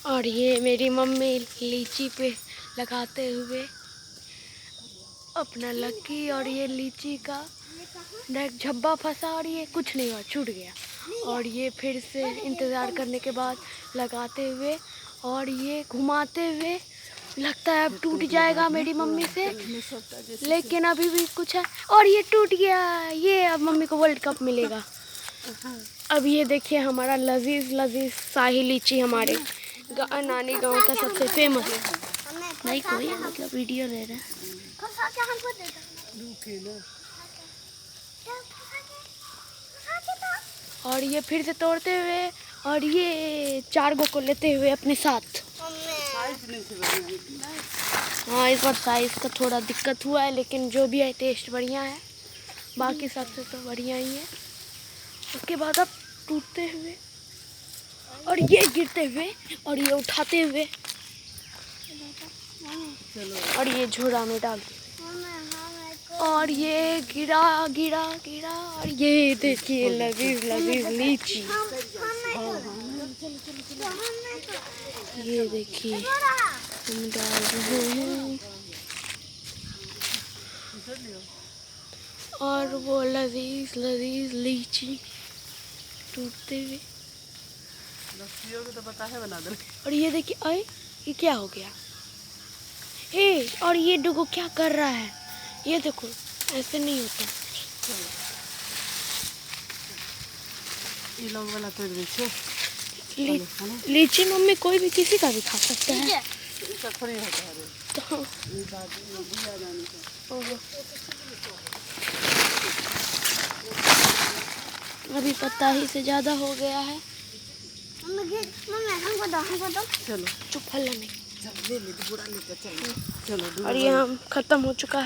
और ये मेरी मम्मी लीची पे लगाते हुए अपना लक्की। और ये लीची का झब्बा फंसा और ये कुछ नहीं हुआ, छूट गया। और ये फिर से इंतज़ार करने के बाद लगाते हुए और ये घुमाते हुए लगता है अब टूट जाएगा मेरी मम्मी से, लेकिन अभी भी कुछ है। और ये टूट गया, ये अब मम्मी को वर्ल्ड कप मिलेगा। अब ये देखिए हमारा लजीज लजीज शाही लीची हमारे नानी गांव का सबसे फेमस है। नहीं कोई मतलब वीडियो ले रहा है। और ये फिर से तोड़ते हुए और ये 4 गो को लेते हुए अपने साथ। हाँ इस बार साइज़ का थोड़ा दिक्कत हुआ है, लेकिन जो भी है टेस्ट बढ़िया है, बाकी सबसे तो बढ़िया ही है। उसके बाद अब टूटते हुए और ये गिरते हुए और ये उठाते हुए और ये झोला में डाल और ये गिरा गिरा गिरा और ये देखिए लजीज लजीज लीची। ये देखिए हम डाल रहे हैं और वो लजीज लजीज लीची टूटते हुए। तो पता है बना दे। और ये देखिए अरे ये क्या हो गया हे, और ये डुगो क्या कर रहा है, ये देखो ऐसे नहीं होता। ये लोग वाला तोड़ दीजिए। लीची मम्मी कोई भी किसी का भी खा सकता है। अभी पत्ता ही से ज़्यादा हो गया है। चलो चुप हल्ला नहीं। चलो। और ये हम खत्म हो चुका है।